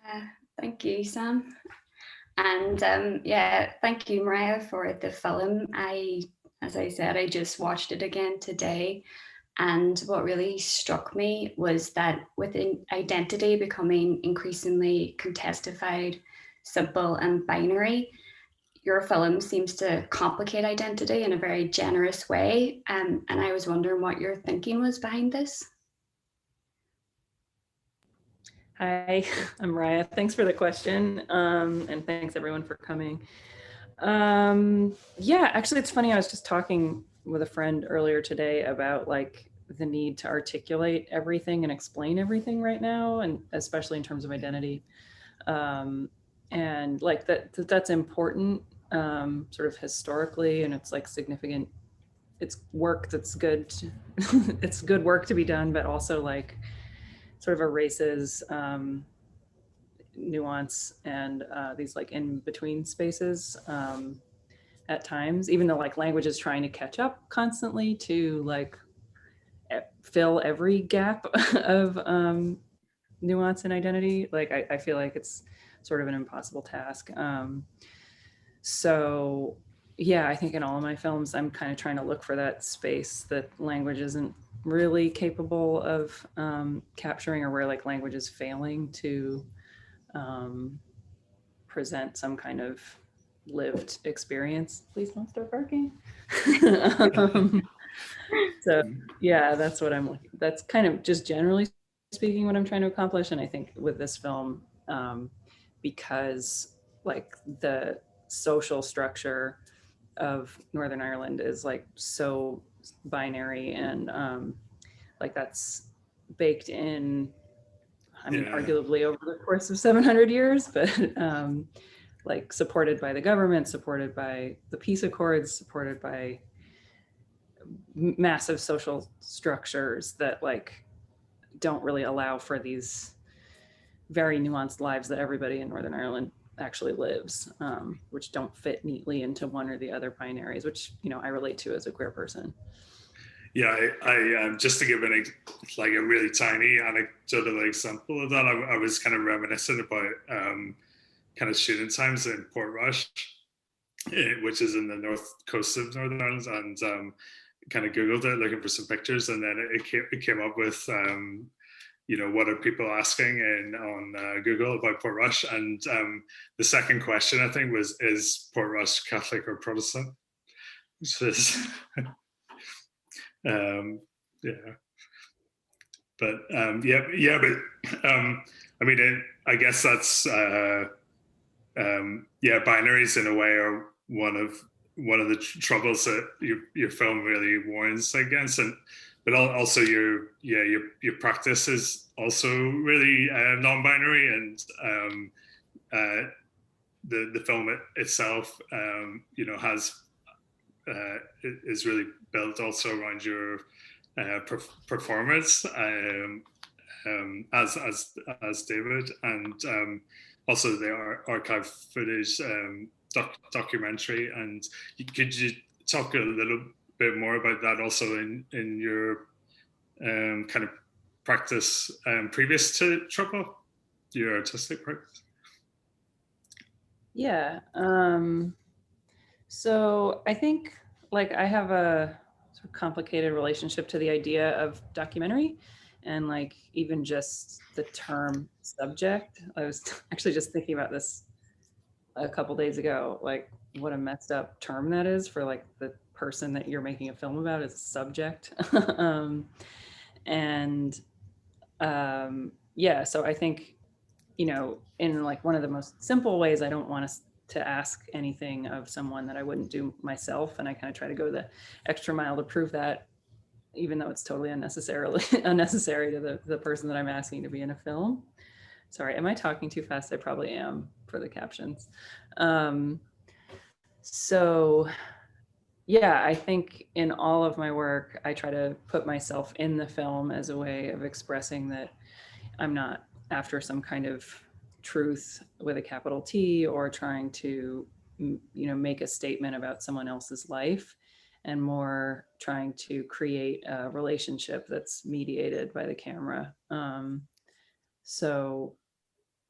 Uh, Thank you, Sam. And yeah, thank you, Mariah, for the film. As I said, I just watched it again today. And what really struck me was that with identity becoming increasingly contestified, simple, and binary, your film seems to complicate identity in a very generous way. And I was wondering what your thinking was behind this. Hi, I'm Mariah. Thanks for the question, and thanks everyone for coming. Yeah, actually, it's funny. I was just talking with a friend earlier today about like the need to articulate everything and explain everything right now, and especially in terms of identity, and like that's important, sort of historically, and it's like significant. It's work that's good. It's good work to be done, but also like sort of erases nuance and these like in between spaces at times, even though like language is trying to catch up constantly to like fill every gap of nuance and identity. Like I feel like it's sort of an impossible task. So yeah, I think in all of my films, I'm kind of trying to look for that space that language isn't really capable of capturing, or where like language is failing to um, present some kind of lived experience. Please don't start barking. um, so yeah, that's what I'm looking. That's kind of just generally speaking what I'm trying to accomplish. And I think with this film, because like the social structure of Northern Ireland is like so binary, and like that's baked in, I mean, Yeah. arguably over the course of 700 years, but like supported by the government, supported by the peace accords, supported by massive social structures that like don't really allow for these very nuanced lives that everybody in Northern Ireland actually lives, which don't fit neatly into one or the other binaries, which, you know, I relate to as a queer person. Yeah, I just to give like a really tiny anecdotal example of that, I was kind of reminiscent about kind of student times in Portrush, which is in the north coast of Northern Ireland, and kind of Googled it looking for some pictures, and then it came up with you know, what are people asking on Google about Portrush, and the second question I think was, is Portrush Catholic or Protestant? Which is yeah, but yeah, but I mean, I guess that's yeah, binaries in a way are one of the troubles that your film really warns against, and but also your practice is also really non-binary, and the film itself, you know, has is really built also around your performance as David, and also the archive footage documentary. And could you talk a little bit more about that also in your kind of practice previous to Trouble, your artistic practice? Yeah. So I think like I have a sort of complicated relationship to the idea of documentary, and like even just the term subject. I was actually just thinking about this a couple days ago, like what a messed up term that is for like the person that you're making a film about is a subject. And yeah, so I think, you know, in like one of the most simple ways, I don't want to ask anything of someone that I wouldn't do myself. And I kind of try to go the extra mile to prove that, even though it's totally unnecessary to the person that I'm asking to be in a film. Sorry, am I talking too fast? I probably am for the captions. So yeah, I think in all of my work, I try to put myself in the film as a way of expressing that I'm not after some kind of truth with a capital T, or trying to, you know, make a statement about someone else's life, and more trying to create a relationship that's mediated by the camera. So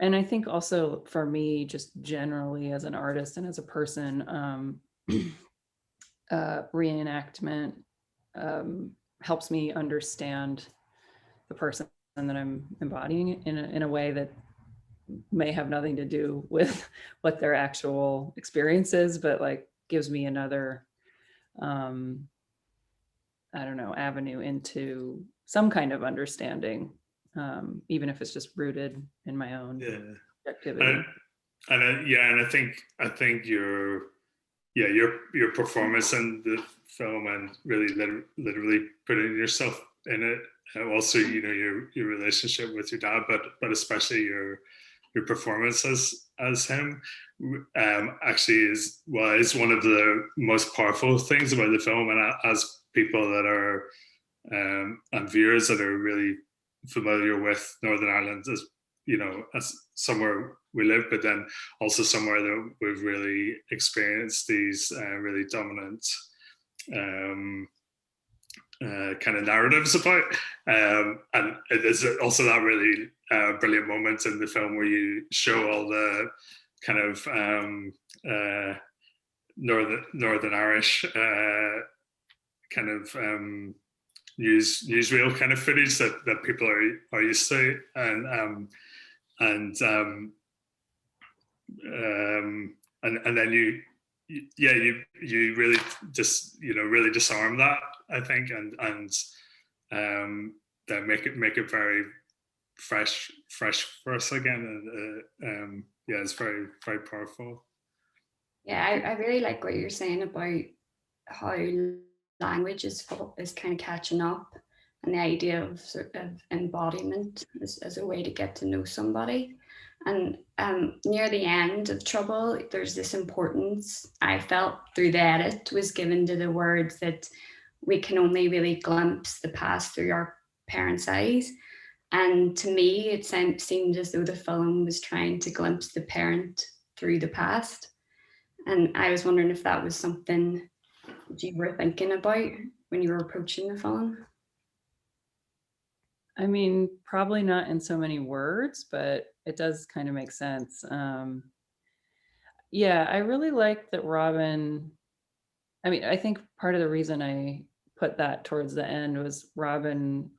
And I think also for me, just generally as an artist and as a person, reenactment helps me understand the person that I'm embodying in a way that may have nothing to do with what their actual experience is, but like gives me another, I don't know, avenue into some kind of understanding, even if it's just rooted in my own activity. And I think your performance in the film and really literally putting yourself in it, and also your relationship with your dad, but especially your performance as him, actually is one of the most powerful things about the film. And as people that are and viewers that are really familiar with Northern Ireland as as somewhere we live, but then also somewhere that we've really experienced these really dominant kind of narratives about. And there's also that really brilliant moment in the film where you show all the kind of Northern Irish kind of newsreel kind of footage that people are used to, and then you really just really disarm that, I think, and then make it very fresh for us again, and it's very, very powerful. Yeah, I really like what you're saying about how language is kind of catching up, and the idea of sort of embodiment as a way to get to know somebody. And near the end of Trouble, there's this importance I felt through the edit was given to the words that we can only really glimpse the past through our parents' eyes. And to me, it seemed as though the film was trying to glimpse the parent through the past. And I was wondering if that was something that you were thinking about when you were approaching the film. I mean, probably not in so many words, but it does kind of make sense. Yeah, I really like that Robin. I mean, I think part of the reason I put that towards the end was Robin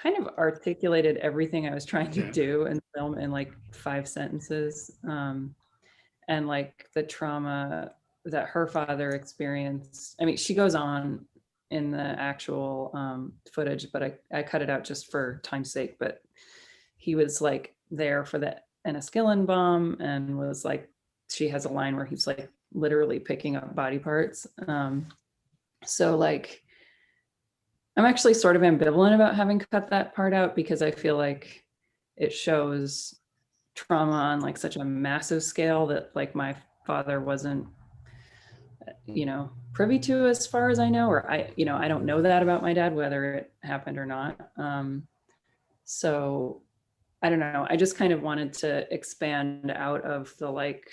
kind of articulated everything I was trying to do in film in like 5 sentences. And like the trauma that her father experienced. I mean, she goes on in the actual footage, but I cut it out just for time's sake. But he was like there for the Enniskillen bomb, and was like, she has a line where he's like literally picking up body parts. So like, I'm actually sort of ambivalent about having cut that part out, because I feel like it shows trauma on like such a massive scale that like my father wasn't privy to, as far as I know, or I don't know that about my dad, whether it happened or not. So I don't know, I just kind of wanted to expand out of the like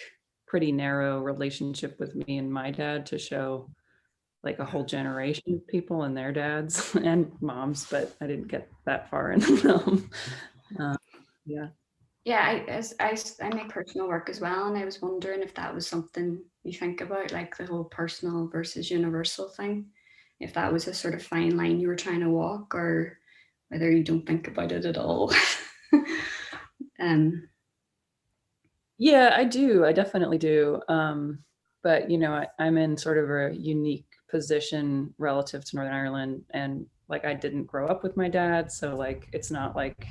pretty narrow relationship with me and my dad to show like a whole generation of people and their dads and moms, but I didn't get that far in the film. I make personal work as well, and I was wondering if that was something you think about, like the whole personal versus universal thing, if that was a sort of fine line you were trying to walk, or whether you don't think about it at all. Yeah, I do. I definitely do. But I'm in sort of a unique position relative to Northern Ireland, and like I didn't grow up with my dad, so like it's not like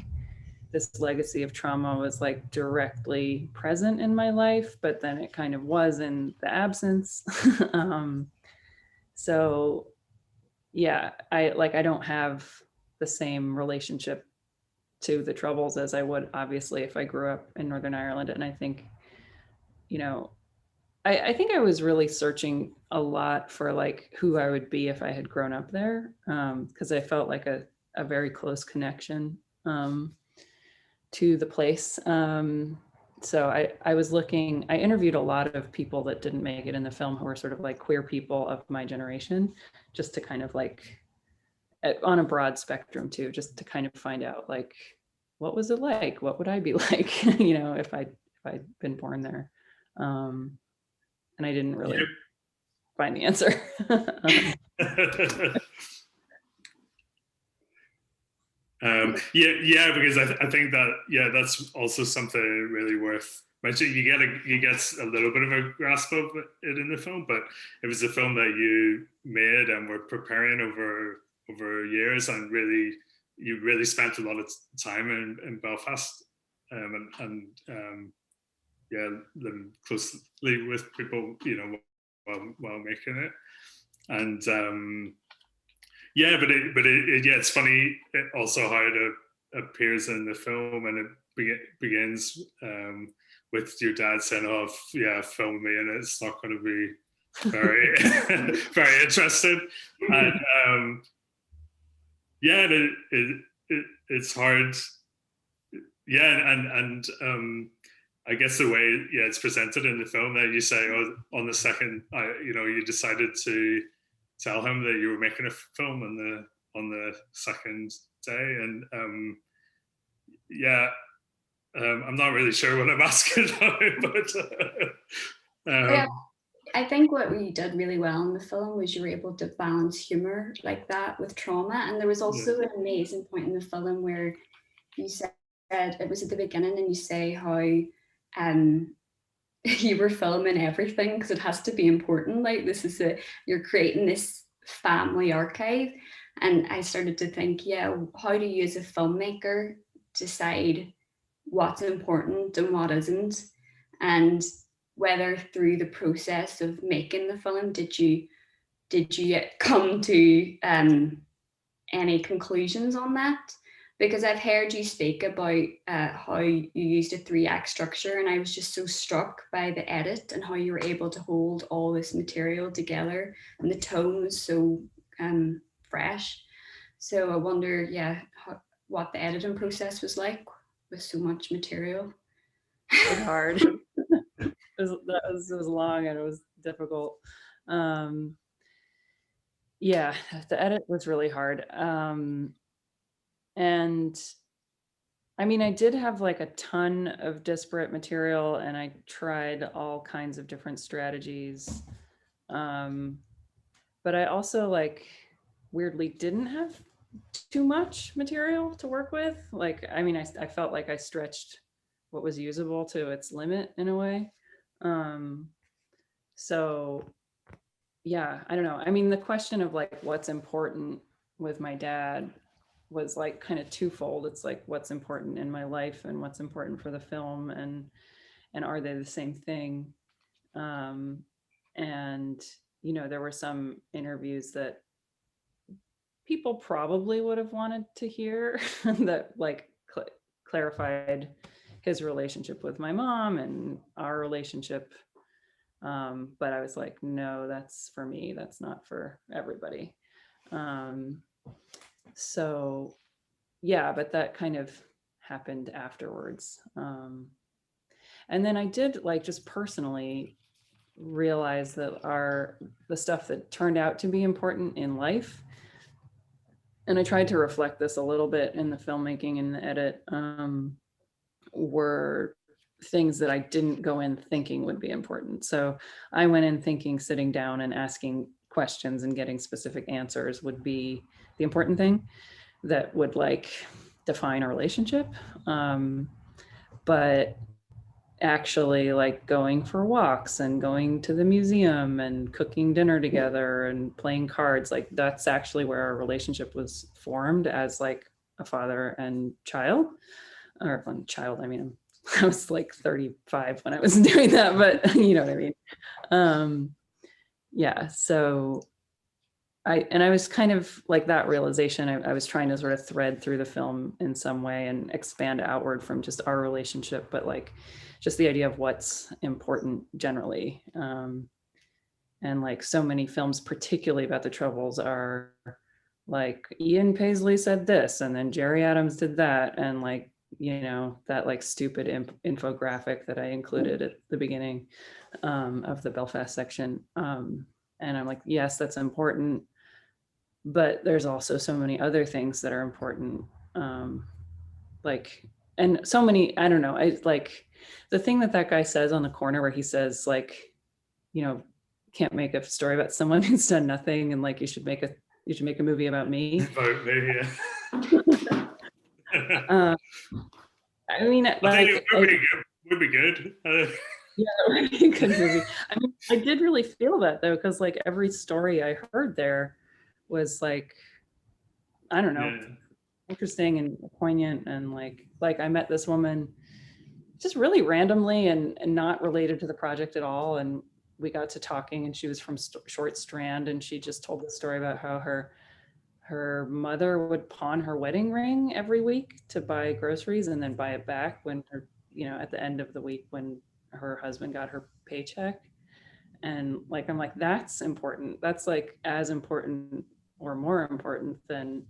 this legacy of trauma was like directly present in my life, but then it kind of was in the absence. So yeah, I don't have the same relationship to the Troubles as I would obviously if I grew up in Northern Ireland. And I think, I think I was really searching a lot for like who I would be if I had grown up there, because I felt like a very close connection to the place. So I was looking, I interviewed a lot of people that didn't make it in the film who were sort of like queer people of my generation, just to kind of like, on a broad spectrum too, just to kind of find out like what was it like? What would I be like, you know, if I'd been born there? And I didn't really find the answer. Yeah, because I think that, yeah, that's also something really worth mentioning. You get a little bit of a grasp of it in the film, but it was a film that you made and were preparing over years, and you really spent a lot of time in Belfast, and yeah, living closely with people, you know, while making it, and yeah, yeah, it's funny also how it appears in the film, and it begins with your dad saying, "Oh, yeah, film me," and it's not going to be very very interesting, and yeah, it's hard, yeah, and I guess the way, yeah, it's presented in the film, that you say, oh, on the second, you know, you decided to tell him that you were making a film on the second day, and yeah, I'm not really sure what I'm asking now, but Yeah, I think what we did really well in the film was you were able to balance humor like that with trauma. And there was also an amazing point in the film where you said, it was at the beginning, and you say how you were filming everything because it has to be important. Like, you're creating this family archive. And I started to think, yeah, how do you as a filmmaker decide what's important and what isn't? And whether through the process of making the film did you come to any conclusions on that? Because I've heard you speak about how you used a 3-act structure, and I was just so struck by the edit and how you were able to hold all this material together, and the tone was so fresh. So I wonder, yeah, what the editing process was like with so much material. It was hard. It was long and it was difficult. Yeah, the edit was really hard. And I mean, I did have like a ton of disparate material, and I tried all kinds of different strategies. But I also, like, weirdly didn't have too much material to work with. Like, I mean, I felt like I stretched what was usable to its limit in a way. So yeah, I don't know. I mean, the question of like what's important with my dad was like kind of twofold. It's like what's important in my life and what's important for the film, and are they the same thing? And you know, there were some interviews that people probably would have wanted to hear that like clarified his relationship with my mom and our relationship. But I was like, no, that's for me. That's not for everybody. So yeah, but that kind of happened afterwards. And then I did, like, just personally realize that the stuff that turned out to be important in life, and I tried to reflect this a little bit in the filmmaking and the edit, were things that I didn't go in thinking would be important. So I went in thinking sitting down and asking questions and getting specific answers would be the important thing that would like define a relationship. But actually, like, going for walks and going to the museum and cooking dinner together and playing cards, like, that's actually where our relationship was formed as like a father and child. Or child, I mean, I was like 35 when I was doing that, but you know what I mean? Yeah, so I was kind of like that realization. I was trying to sort of thread through the film in some way and expand outward from just our relationship, but like just the idea of what's important generally. And like so many films, particularly about the Troubles, are like Ian Paisley said this, and then Jerry Adams did that, and like, you know, that like stupid infographic that I included at the beginning of the Belfast section. And I'm like, yes, that's important, but there's also so many other things that are important, like, and so many, I don't know, I like the thing that guy says on the corner where he says like, you know, can't make a story about someone who's done nothing, and like you should make a movie about me. About me, yeah. I mean, like, it would be good. Yeah, that would be a good movie. I mean, I did really feel that though, because like every story I heard there was like, I don't know, interesting and poignant, and like I met this woman just really randomly and not related to the project at all, and we got to talking, and she was from Short Strand, and she just told the story about how her mother would pawn her wedding ring every week to buy groceries and then buy it back when her, you know, at the end of the week when her husband got her paycheck. And like, I'm like, that's important. That's like as important or more important than,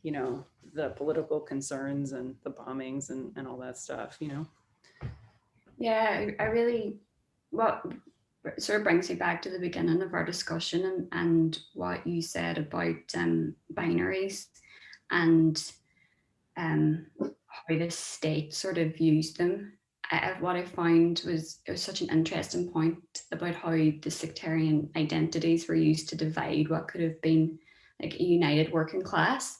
you know, the political concerns and the bombings and all that stuff, you know? Yeah, I really, what sort of brings me back to the beginning of our discussion and what you said about binaries and how the state sort of used them. What I found was it was such an interesting point about how the sectarian identities were used to divide what could have been like a united working class.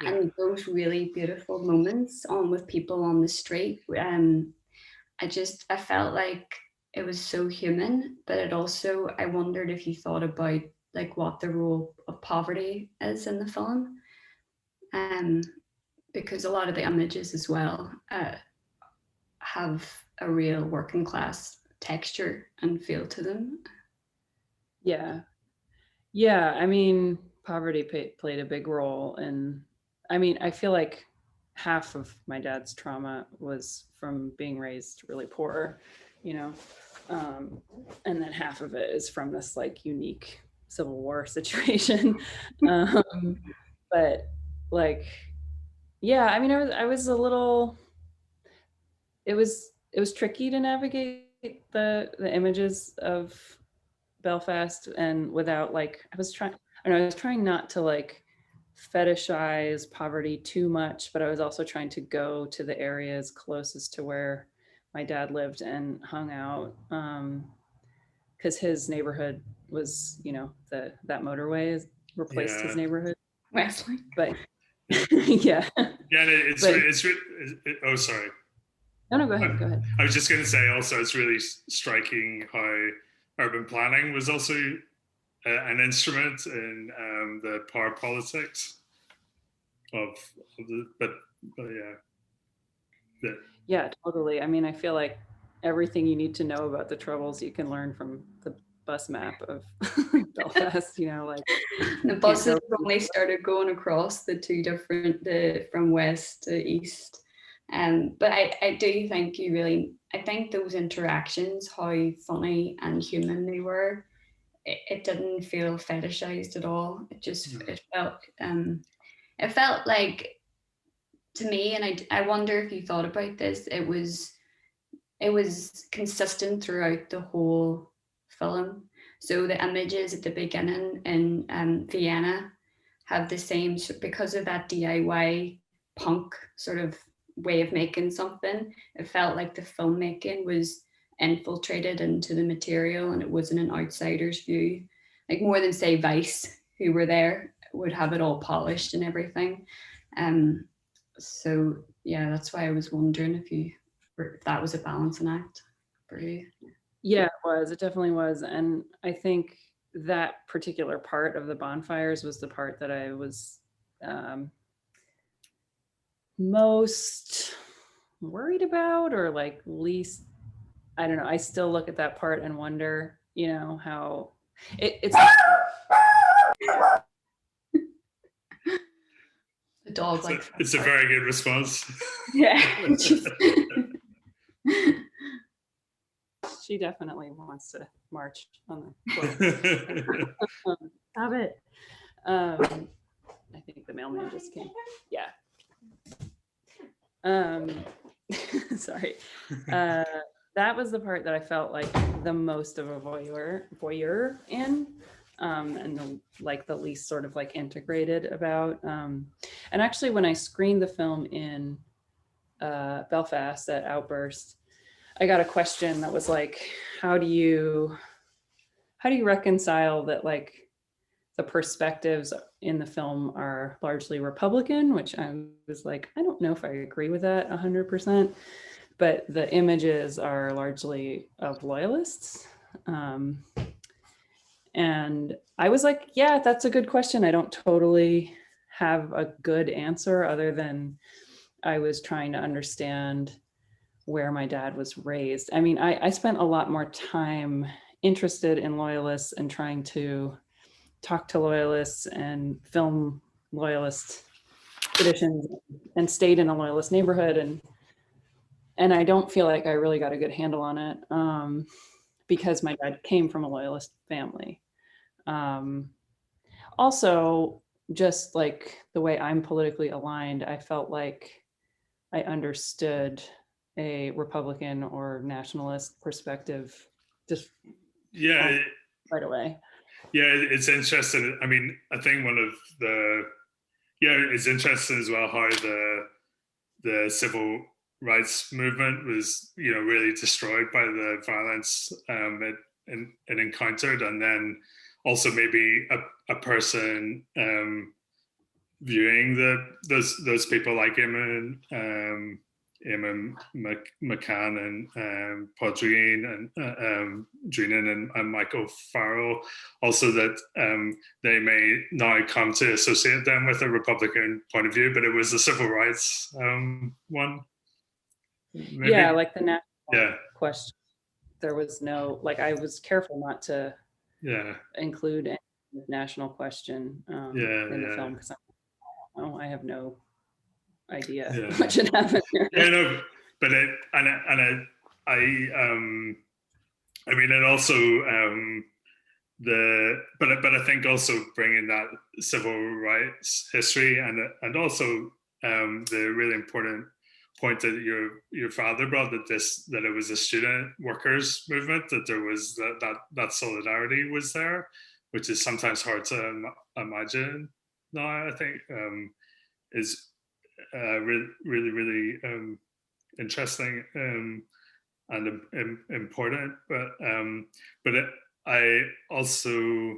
Yeah. And those really beautiful moments with people on the street. I felt like it was so human, but it also, I wondered if you thought about like what the role of poverty is in the film. Because a lot of the images as well have a real working class texture and feel to them. Yeah. I mean, poverty played a big role, and I mean, I feel like half of my dad's trauma was from being raised really poor, you know, and then half of it is from this like unique Civil War situation. But like, yeah, I mean, I was a little, it was tricky to navigate the images of Belfast, and without like, I was trying not to like fetishize poverty too much, but I was also trying to go to the areas closest to where my dad lived and hung out, because his neighborhood was, you know, that motorway replaced his neighborhood. Wesley. But yeah. Oh, sorry. No, go ahead. I was just going to say also, it's really striking how urban planning was also an instrument in the power politics of the, but yeah. Yeah, totally. I mean, I feel like everything you need to know about the Troubles you can learn from the bus map of Belfast, you know, like the buses only started going across the two different, from west to east. But I do think I think those interactions, how funny and human they were, it didn't feel fetishized at all. It just, it felt like, to me, and I wonder if you thought about this, it was consistent throughout the whole film. So the images at the beginning in Vienna have the same, because of that DIY punk sort of way of making something. It felt like the filmmaking was infiltrated into the material, and it wasn't an outsider's view, like more than say Vice, who were there, would have it all polished and everything. So yeah, that's why I was wondering if that was a balancing act for you. Yeah, it definitely was. And I think that particular part of the bonfires was the part that I was most worried about, or like least, I don't know, I still look at that part and wonder, you know, how it's the dog it's a very good response. Yeah. She definitely wants to march on the floor. Stop it. I think the mailman just came. Yeah. Sorry. That was the part that I felt like the most of a voyeur in, and the least sort of like integrated about. And actually, when I screened the film in Belfast at Outburst, I got a question that was like, how do you reconcile that like the perspectives in the film are largely Republican, which I was like, I don't know if I agree with that 100%, but the images are largely of loyalists. And I was like, yeah, that's a good question. I don't totally have a good answer other than I was trying to understand where my dad was raised. I mean, I spent a lot more time interested in loyalists and trying to talk to loyalists and film loyalist traditions and stayed in a loyalist neighborhood. And I don't feel like I really got a good handle on it because my dad came from a loyalist family. Also, just like the way I'm politically aligned, I felt like I understood a Republican or nationalist perspective just right away. Yeah, it's interesting. I mean, I think it's interesting as well how the civil rights movement was, really destroyed by the violence it encountered, and then also maybe a person viewing those people like Eamon McCann and Podrine and Drinan and Michael Farrell, also that they may now come to associate them with a Republican point of view, but it was a civil rights one. Maybe? Yeah, like the national question. There was no, like, I was careful not to include any national question in the film because I have no idea what should happen here. Yeah, no, but I mean, it also but I think also bringing that civil rights history and also the really important point that your father brought, that it was a student workers movement, that there was that solidarity was there, which is sometimes hard to imagine now. I think is really interesting and important. But I also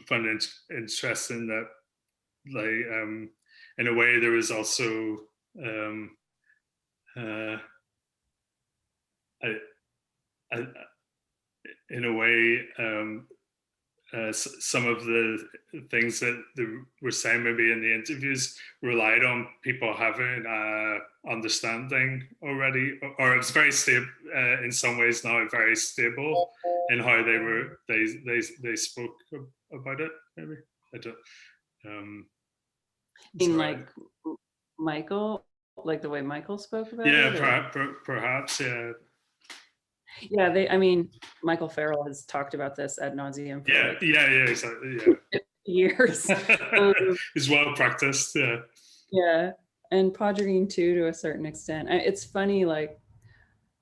found it interesting that, like, in a way, there was also in a way, some of the things that they were saying maybe in the interviews relied on people having understanding already, or it was very stable in some ways now, very stable in how they spoke about it. Maybe I don't. Like Michael, like the way Michael spoke about it. Yeah, perhaps. Yeah. Yeah, I mean, Michael Farrell has talked about this ad nauseum for exactly. Yeah. years. He's well practiced. Yeah. Yeah, and Podrine too, to a certain extent. It's funny, like,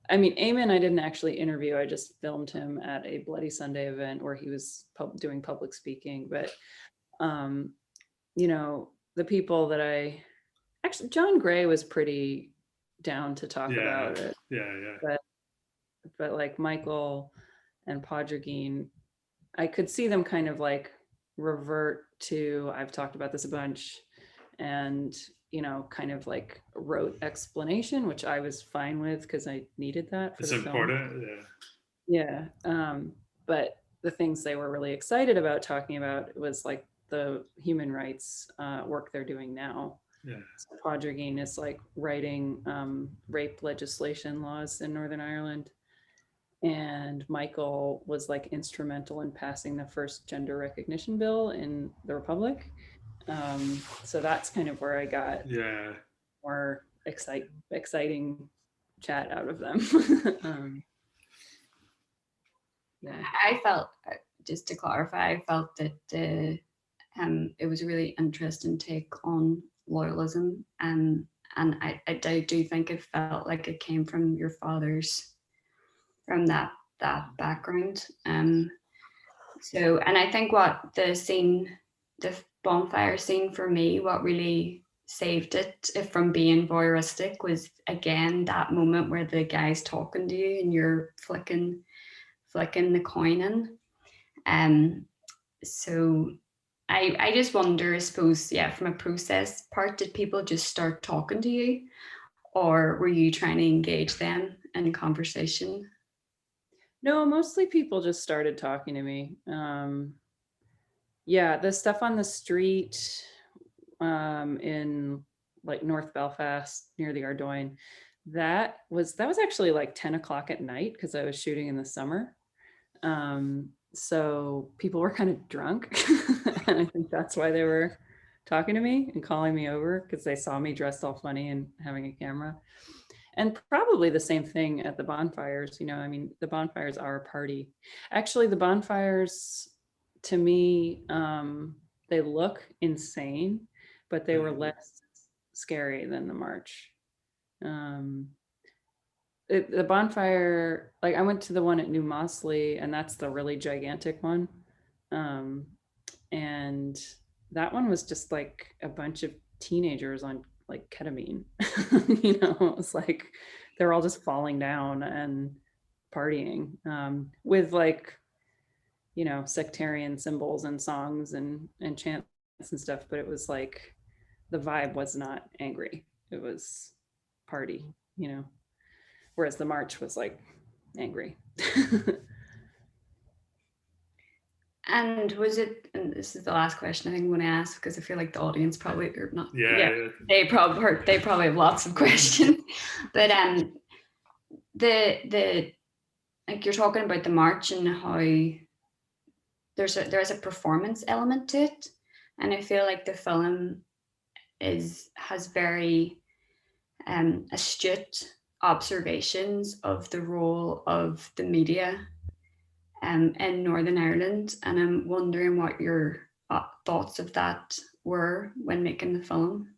I mean, Eamon I didn't actually interview. I just filmed him at a Bloody Sunday event where he was doing public speaking. But, the people that actually, John Gray was pretty down to talk about it. Yeah. But like Michael and Podrine, I could see them kind of like revert to, I've talked about this a bunch, and kind of like rote explanation, which I was fine with because I needed that for the film. It's important. Yeah. But the things they were really excited about talking about was like the human rights work they're doing now. Yeah. So Podrine is like writing rape legislation laws in Northern Ireland. And Michael was like instrumental in passing the first gender recognition bill in the Republic. So that's kind of where I got more exciting chat out of them. I felt, just to clarify, I felt that it was a really interesting take on loyalism, and I do think it felt like it came from your father's, from that background. So, and I think what the bonfire scene for me, what really saved it from being voyeuristic was again that moment where the guy's talking to you and you're flicking the coin in. So I just wonder, I suppose, yeah, from a process part, did people just start talking to you, or were you trying to engage them in conversation? No, mostly people just started talking to me. Yeah, the stuff on the street in like North Belfast near the Ardoyne, that was actually like 10 o'clock at night because I was shooting in the summer. So people were kind of drunk and I think that's why they were talking to me and calling me over, because they saw me dressed all funny and having a camera. And probably the same thing at the bonfires. You know, I mean, the bonfires are a party. Actually, the bonfires, to me, they look insane, but they were less scary than the march. The bonfire, like I went to the one at New Mossley, and that's the really gigantic one. And that one was just like a bunch of teenagers on like ketamine. You know, it was like they're all just falling down and partying with like, you know, sectarian symbols and songs and chants and stuff. But it was like the vibe was not angry. It was party, you know, whereas the march was like angry. And was it, and this is the last question I think I'm going to ask, because I feel like the audience probably, or not, Yeah. they probably have lots of questions. But the like you're talking about the march and how there's a performance element to it, and I feel like the film has very astute observations of the role of the media in Northern Ireland, and I'm wondering what your thoughts of that were when making the film.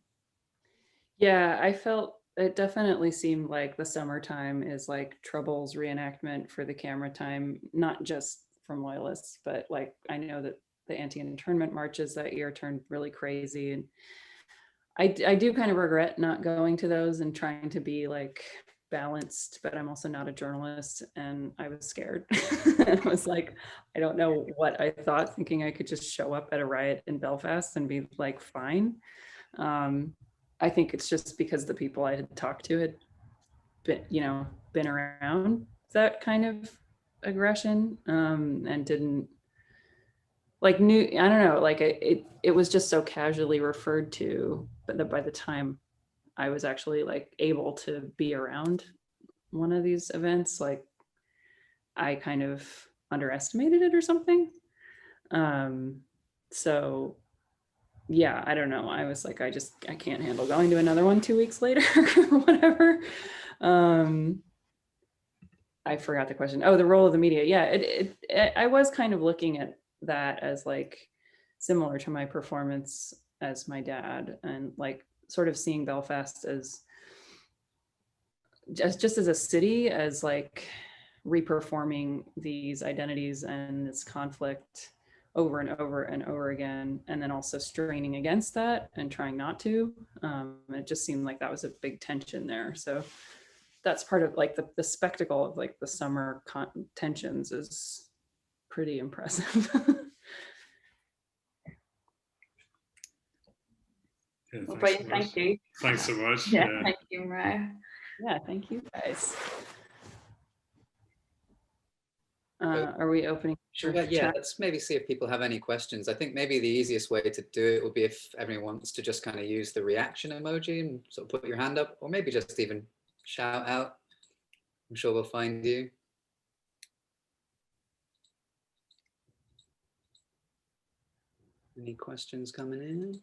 Yeah, I felt it definitely seemed like the summertime is like Trouble's reenactment for the camera time, not just from loyalists, but like I know that the anti-internment marches that year turned really crazy, and I do kind of regret not going to those and trying to be like balanced, but I'm also not a journalist and I was scared. I was like, I don't know what I thought, thinking I could just show up at a riot in Belfast and be like, fine. I think it's just because the people I had talked to had been around that kind of aggression and didn't like I don't know, like it was just so casually referred to, but that by the time I was actually like able to be around one of these events, like I kind of underestimated it or something. So yeah, I don't know. I was like, I can't handle going to another one 2 weeks later or whatever. I forgot the question. Oh, the role of the media. Yeah, I was kind of looking at that as like similar to my performance as my dad, and like sort of seeing Belfast as just as a city, as like reperforming these identities and this conflict over and over and over again, and then also straining against that and trying not to. It just seemed like that was a big tension there. So that's part of like the spectacle of like the summer tensions is pretty impressive. Yeah, Thank you. Thanks so much. Yeah. Thank you, Mariah. Yeah, thank you guys. Are we opening? Sure. Yeah, let's maybe see if people have any questions. I think maybe the easiest way to do it would be if everyone wants to just kind of use the reaction emoji and sort of put your hand up, or maybe just even shout out. I'm sure we'll find you. Any questions coming in?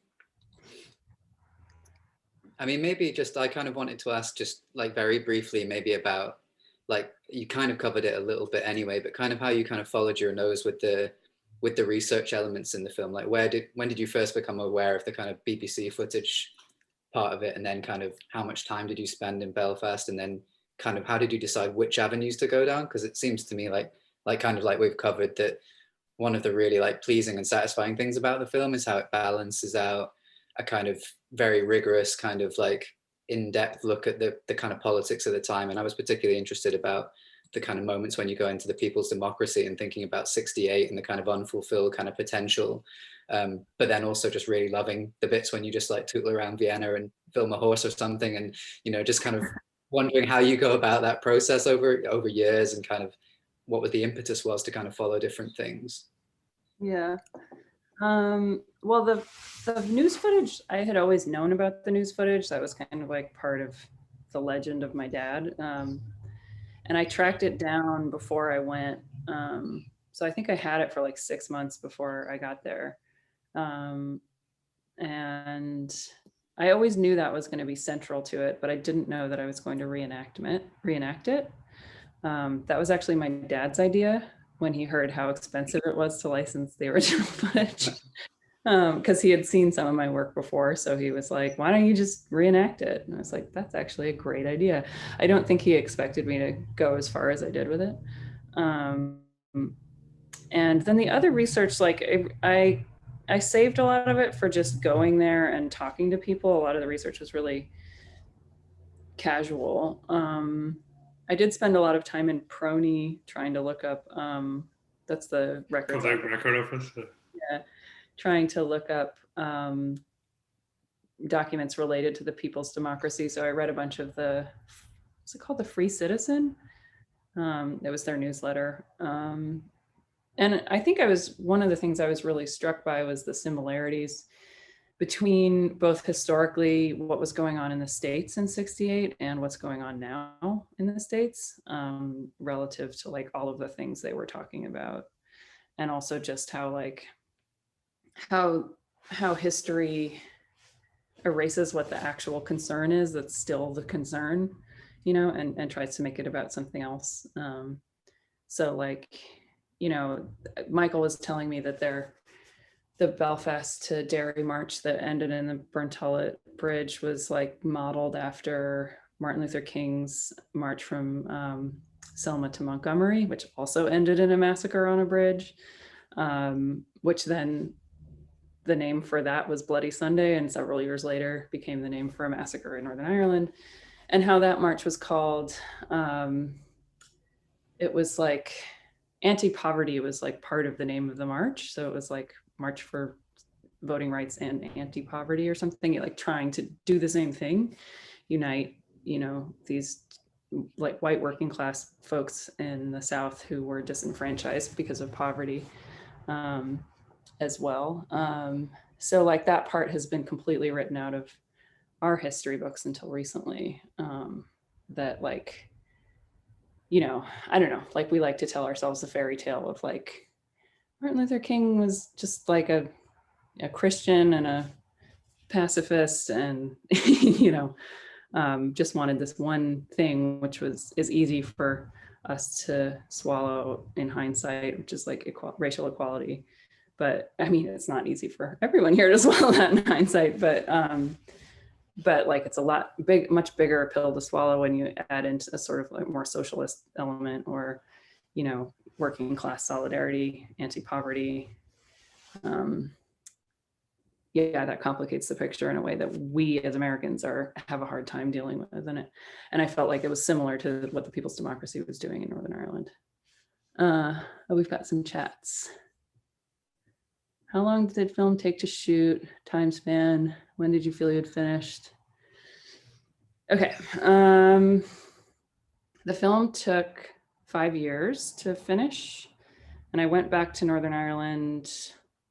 I mean, maybe just I kind of wanted to ask just like very briefly maybe about, like you kind of covered it a little bit anyway, but kind of how you kind of followed your nose with the research elements in the film. Like when did you first become aware of the kind of BBC footage part of it, and then kind of how much time did you spend in Belfast, and then kind of how did you decide which avenues to go down? Because it seems to me like kind of like we've covered that one of the really like pleasing and satisfying things about the film is how it balances out a kind of very rigorous kind of like in-depth look at the kind of politics of the time. And I was particularly interested about the kind of moments when you go into the People's Democracy and thinking about 68 and the kind of unfulfilled kind of potential. But then also just really loving the bits when you just like tootle around Vienna and film a horse or something, and, you know, just kind of wondering how you go about that process over years, and kind of what the impetus was to kind of follow different things. Yeah. Well, the news footage, I had always known about the news footage. That was kind of like part of the legend of my dad. And I tracked it down before I went. So I think I had it for like 6 months before I got there. And I always knew that was going to be central to it, but I didn't know that I was going to reenact it. That was actually my dad's idea when he heard how expensive it was to license the original footage, because he had seen some of my work before. So he was like, why don't you just reenact it? And I was like, that's actually a great idea. I don't think he expected me to go as far as I did with it. And then the other research, like I saved a lot of it for just going there and talking to people. A lot of the research was really casual. I did spend a lot of time in Prony trying to look up, that's the record office. Yeah, trying to look up documents related to the People's Democracy. So I read a bunch of what's it called? The Free Citizen. It was their newsletter. And I think one of the things I was really struck by was the similarities between both historically what was going on in the States in 68 and what's going on now in the States, relative to like all of the things they were talking about. And also just how history erases what the actual concern is that's still the concern, you know, and tries to make it about something else. So like, you know, Michael was telling me that the Belfast to Derry march that ended in the Burntullet Bridge was like modeled after Martin Luther King's march from Selma to Montgomery, which also ended in a massacre on a bridge, which then the name for that was Bloody Sunday, and several years later became the name for a massacre in Northern Ireland. And how that march was called, it was like anti-poverty was like part of the name of the march. So it was like March for Voting Rights and Anti-Poverty or something, like trying to do the same thing, unite, you know, these like white working class folks in the South who were disenfranchised because of poverty, as well. So like that part has been completely written out of our history books until recently. That like, you know, I don't know, like we like to tell ourselves a fairy tale of like Martin Luther King was just like a Christian and a pacifist, and you know, just wanted this one thing, which is easy for us to swallow in hindsight, which is like racial equality. But I mean, it's not easy for everyone here to swallow that in hindsight. But like it's much bigger pill to swallow when you add into a sort of like more socialist element, or, you know, working class solidarity, anti-poverty. Yeah, that complicates the picture in a way that we as Americans have a hard time dealing with. And I felt like it was similar to what the People's Democracy was doing in Northern Ireland. We've got some chats. How long did film take to shoot? Time span? When did you feel you had finished? Okay. The film took 5 years to finish. And I went back to Northern Ireland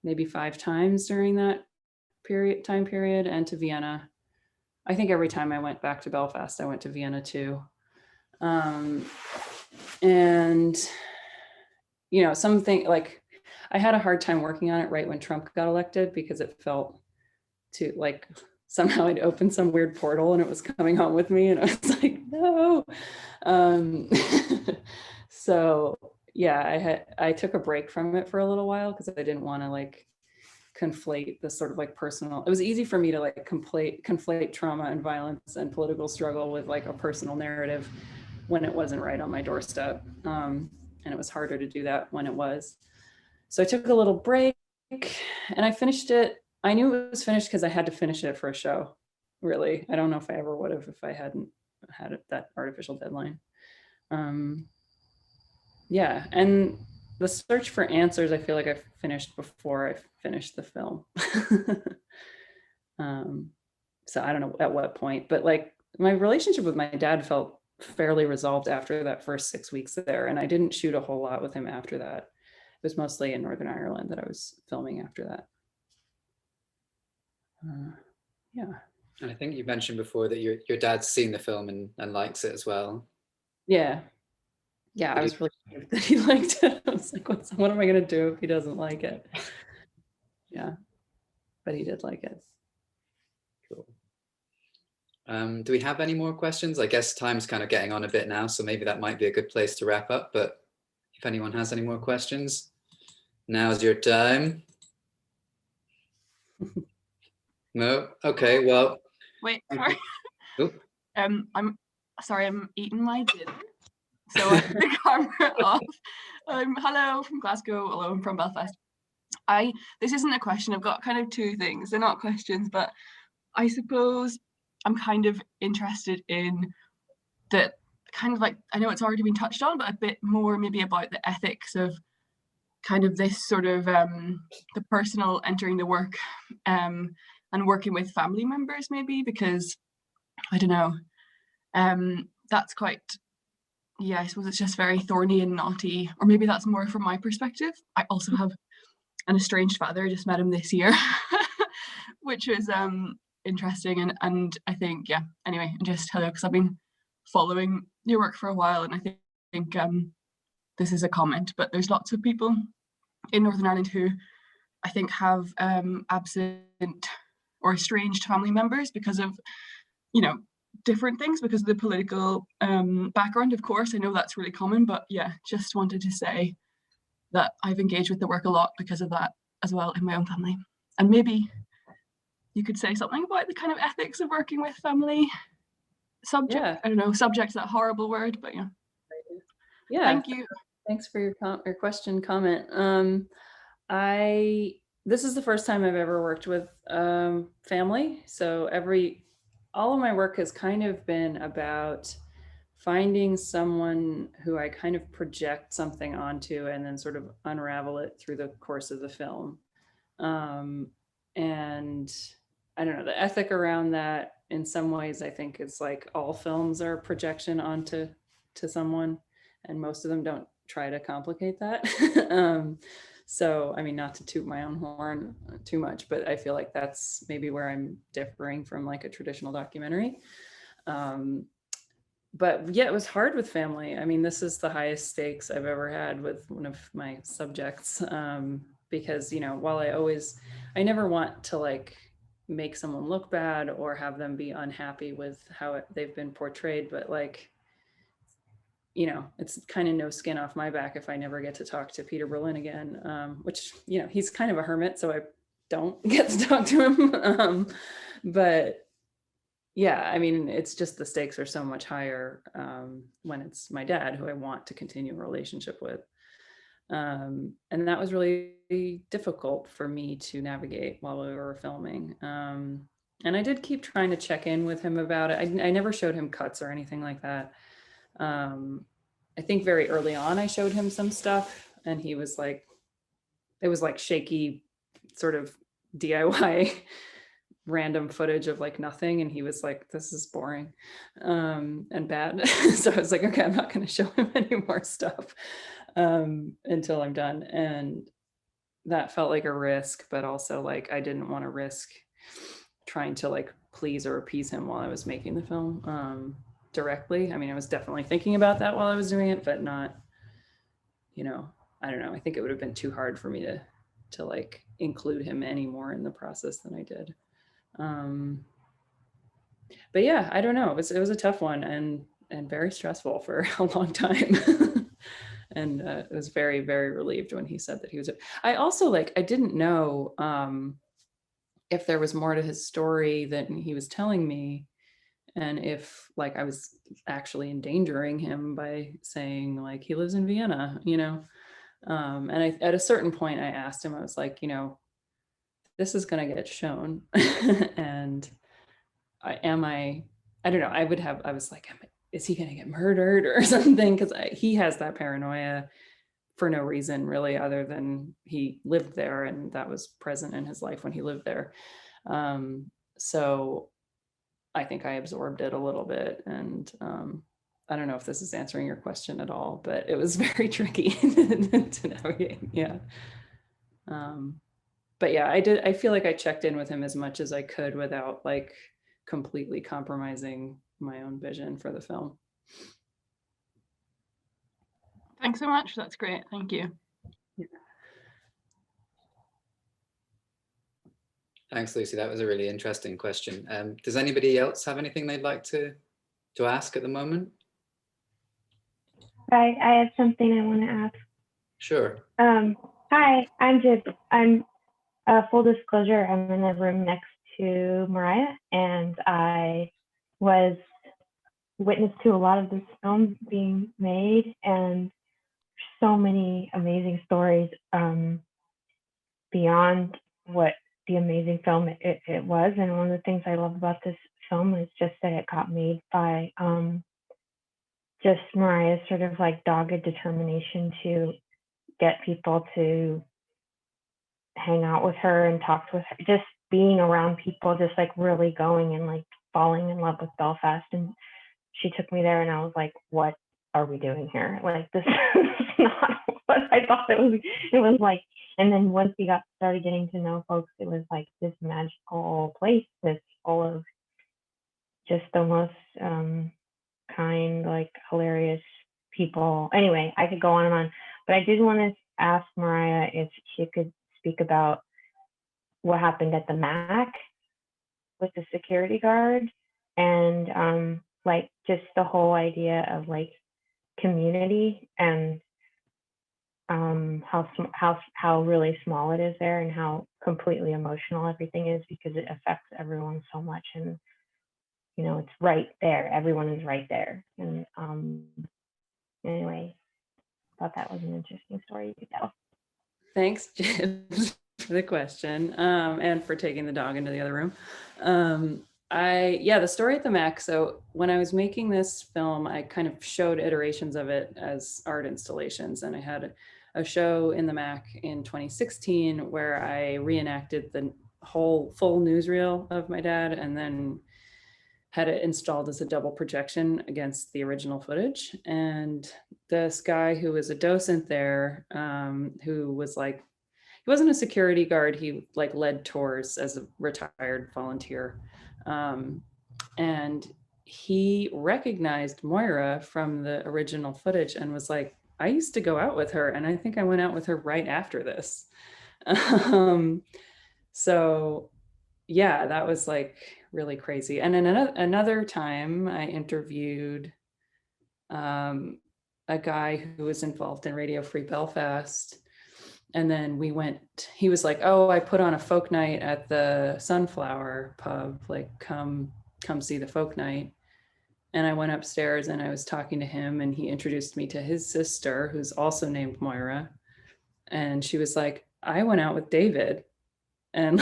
maybe 5 times during that time period, and to Vienna. I think every time I went back to Belfast, I went to Vienna too. And, you know, something like I had a hard time working on it right when Trump got elected, because it felt to like somehow I'd opened some weird portal and it was coming home with me, and I was like, no. So yeah, I took a break from it for a little while because I didn't want to like conflate the sort of like personal. It was easy for me to like conflate trauma and violence and political struggle with like a personal narrative when it wasn't right on my doorstep. And it was harder to do that when it was. So I took a little break and I finished it. I knew it was finished because I had to finish it for a show. really. I don't know if I ever would have if I hadn't had that artificial deadline. Yeah, and the search for answers, I feel like I finished before I finished the film. So I don't know at what point, but like my relationship with my dad felt fairly resolved after that first 6 weeks there, and I didn't shoot a whole lot with him after that. It was mostly in Northern Ireland that I was filming after that. Yeah. And I think you mentioned before that your dad's seen the film and likes it as well. Yeah. Yeah, I was really shocked that he liked it. I was like, what am I going to do if he doesn't like it? Yeah, but he did like it. Cool. Do we have any more questions? I guess time's kind of getting on a bit now, so maybe that might be a good place to wrap up. But if anyone has any more questions, now's your time. No? Okay, well. Wait, sorry. Oh. I'm sorry, I'm eating my dinner. So I have the camera off. Hello from Glasgow, hello, I'm from Belfast. This isn't a question, I've got kind of two things. They're not questions, but I suppose I'm kind of interested in the kind of like, I know it's already been touched on, but a bit more maybe about the ethics of kind of this sort of the personal entering the work and working with family members maybe, because I don't know, that's quite, yeah, I suppose it's just very thorny and knotty, or maybe that's more from my perspective. I also have an estranged father, I just met him this year, which was interesting, and I think, yeah, anyway, just hello, because I've been following your work for a while, and I think this is a comment, but there's lots of people in Northern Ireland who I think have absent or estranged family members because of, you know, different things, because of the political background, of course. I know that's really common, but yeah, just wanted to say that I've engaged with the work a lot because of that as well in my own family. And maybe you could say something about the kind of ethics of working with family subject. Yeah. I don't know, subject's that horrible word, but yeah. Yeah. Thank you. Thanks for your question, comment. This is the first time I've ever worked with family. So all of my work has kind of been about finding someone who I kind of project something onto and then sort of unravel it through the course of the film. And I don't know, the ethic around that in some ways, I think it's like all films are projection onto someone, and most of them don't try to complicate that. So, I mean, not to toot my own horn too much, but I feel like that's maybe where I'm differing from like a traditional documentary. But yeah, it was hard with family. I mean, this is the highest stakes I've ever had with one of my subjects, because, you know, while I never want to like make someone look bad or have them be unhappy with how they've been portrayed, but like, you know, it's kind of no skin off my back if I never get to talk to Peter Berlin again, which, you know, he's kind of a hermit, so I don't get to talk to him. But yeah, I mean, it's just the stakes are so much higher when it's my dad, who I want to continue a relationship with. And that was really difficult for me to navigate while we were filming. And I did keep trying to check in with him about it. I never showed him cuts or anything like that. I think very early on I showed him some stuff, and he was like, it was like shaky sort of DIY random footage of like nothing, and he was like, this is boring and bad. So I was like, okay, I'm not going to show him any more stuff until I'm done. And that felt like a risk, but also like I didn't want to risk trying to like please or appease him while I was making the film directly. I mean, I was definitely thinking about that while I was doing it, but not, you know, I don't know. I think it would have been too hard for me to like include him any more in the process than I did. But yeah, I don't know. It was a tough one and very stressful for a long time. And I was very, very relieved when he said that he was. I also I didn't know if there was more to his story than he was telling me, and if like I was actually endangering him by saying like he lives in Vienna, you know. And at a certain point I asked him, I was like, you know, this is going to get shown. And I don't know, I was like, is he gonna get murdered or something? Because he has that paranoia for no reason really, other than he lived there and that was present in his life when he lived there. So I think I absorbed it a little bit, and I don't know if this is answering your question at all, but it was very tricky to navigate. Yeah. But yeah, I feel like I checked in with him as much as I could without like completely compromising my own vision for the film. Thanks so much. That's great. Thank you. Yeah. Thanks, Lucy. That was a really interesting question. Does anybody else have anything they'd like to ask at the moment? I have something I want to ask. Sure. Hi, I'm full disclosure, I'm in the room next to Mariah, and I was witness to a lot of this film being made, and so many amazing stories beyond what the amazing film it was. And one of the things I love about this film is just that it got made by just Mariah's sort of like dogged determination to get people to hang out with her and talk with her, just being around people, just like really going and like falling in love with Belfast. And she took me there and I was like, what are we doing here? Like, this is not what I thought it was. It was like, and then once we started getting to know folks, it was like this magical place that's full of just the most kind, like hilarious people. Anyway, I could go on and on, but I did want to ask Mariah if she could speak about what happened at the MAC with the security guard, and like just the whole idea of like community, and how really small it is there, and how completely emotional everything is, because it affects everyone so much. And you know, it's right there, everyone is right there. And anyway, thought that was an interesting story to tell. Thanks, James, for the question, and for taking the dog into the other room. The story at the MAC. So when I was making this film, I kind of showed iterations of it as art installations, and I had a show in the MAC in 2016 where I reenacted the whole full newsreel of my dad, and then had it installed as a double projection against the original footage. And this guy who was a docent there, who was like, he wasn't a security guard, he like led tours as a retired volunteer. And he recognized Moira from the original footage and was like, I used to go out with her, and I think I went out with her right after this. So yeah, that was like really crazy. And then another time I interviewed a guy who was involved in Radio Free Belfast. And then he was like, oh, I put on a folk night at the Sunflower pub, like come see the folk night. And I went upstairs and I was talking to him, and he introduced me to his sister, who's also named Moira. And she was like, I went out with David. And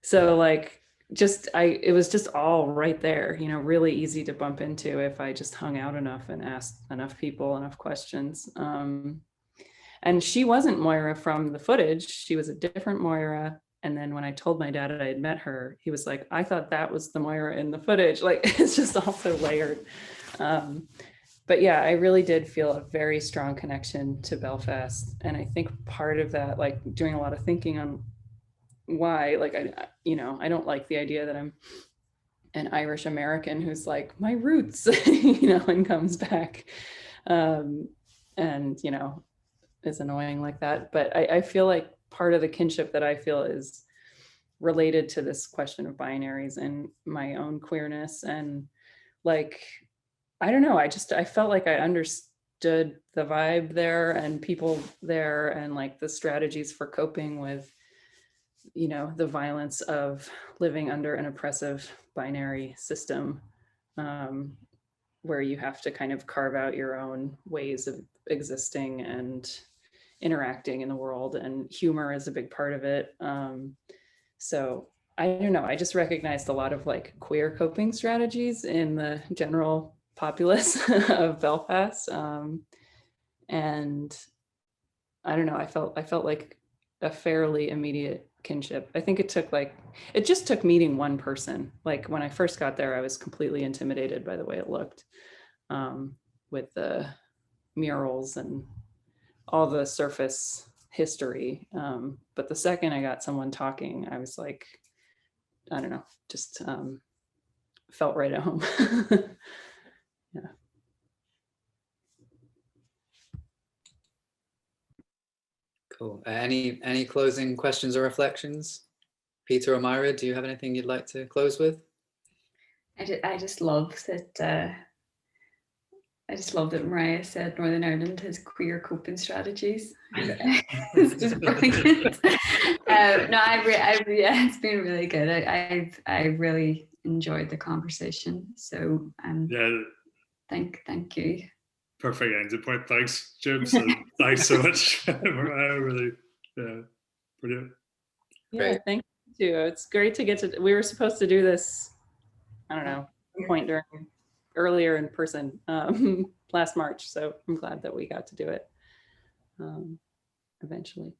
so like, it was just all right there, you know, really easy to bump into if I just hung out enough and asked enough people enough questions. And she wasn't Moira from the footage. She was a different Moira. And then when I told my dad I had met her, he was like, I thought that was the Moira in the footage. Like, it's just also layered. But yeah, I really did feel a very strong connection to Belfast. And I think part of that, like doing a lot of thinking on why, like, I don't like the idea that I'm an Irish American who's like, my roots, and comes back, and, is annoying like that. But I feel like part of the kinship that I feel is related to this question of binaries and my own queerness. And like, I don't know, I felt like I understood the vibe there and people there, and like the strategies for coping with, the violence of living under an oppressive binary system, where you have to kind of carve out your own ways of existing and interacting in the world, and humor is a big part of it. So I don't know, I just recognized a lot of like queer coping strategies in the general populace of Belfast. And I don't know, I felt like a fairly immediate kinship. I think it just took meeting one person. Like when I first got there, I was completely intimidated by the way it looked, with the murals and all the surface history. But the second I got someone talking, I was like, I don't know, just felt right at home. Yeah. Cool. Any closing questions or reflections? Peter or Myrid, do you have anything you'd like to close with? I just love that. I just love that Mariah said Northern Ireland has queer coping strategies. It's just brilliant. Yeah, it's been really good. I really enjoyed the conversation. So yeah, thank you. Perfect ending point. Thanks, James. Thanks so much. Mariah, really, yeah, brilliant. Yeah, Great. thank you. It's great to get to. We were supposed to do this, I don't know, at some point earlier in person last March. So I'm glad that we got to do it eventually.